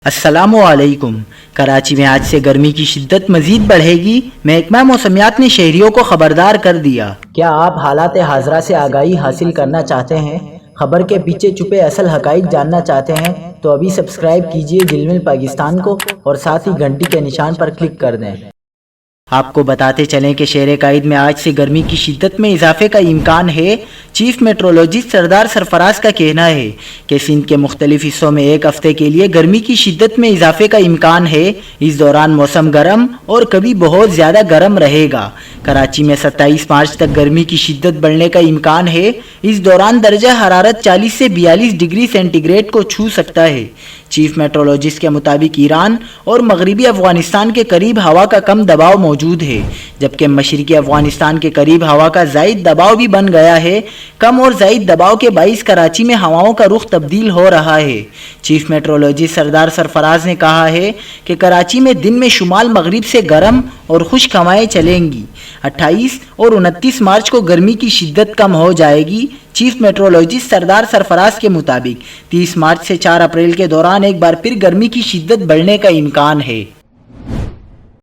السلام علیکم۔ کراچی میں آج سے گرمی کی شدت مزید بڑھے گی۔ محکمہ موسمیات نے شہریوں کو خبردار کر دیا۔ کیا آپ حالات حاضرہ سے آگاہی حاصل کرنا چاہتے ہیں؟ خبر کے پیچھے چھپے اصل حقائق جاننا چاہتے ہیں تو ابھی سبسکرائب کیجئے دل مل پاکستان کو اور ساتھ ہی گھنٹی کے نشان پر کلک کر دیں۔ آپ کو بتاتے چلیں کہ شہر قائد میں آج سے گرمی کی شدت میں اضافے کا امکان ہے۔ چیف میٹرولوجسٹ سردار سرفراز کا کہنا ہے کہ سندھ کے مختلف حصوں میں ایک ہفتے کے لیے گرمی کی شدت میں اضافے کا امکان ہے۔ اس دوران موسم گرم اور کبھی بہت زیادہ گرم رہے گا۔ کراچی میں 27 مارچ تک گرمی کی شدت بڑھنے کا امکان ہے۔ اس دوران درجہ حرارت 40 سے 42 ڈگری سینٹی گریڈ کو چھو سکتا ہے۔ چیف میٹرولوجسٹ کے مطابق ایران اور مغربی افغانستان کے قریب ہوا کا کم دباؤ موجود ہے، جبکہ مشرقی افغانستان کے قریب ہوا کا زائد دباؤ بھی بن گیا ہے۔ کم اور زائد دباؤ کے باعث کراچی میں ہواؤں کا رخ تبدیل ہو رہا ہے۔ چیف میٹرولوجسٹ سردار سرفراز نے کہا ہے کہ کراچی میں دن میں شمال مغرب سے گرم اور خشک ہوائیں چلیں گی۔ 28 اور 29 مارچ کو گرمی کی شدت کم ہو جائے گی۔ چیف میٹرولوجسٹ سردار سرفراز کے مطابق 30 مارچ سے 4 اپریل کے دوران ایک بار پھر گرمی کی شدت بڑھنے کا امکان ہے۔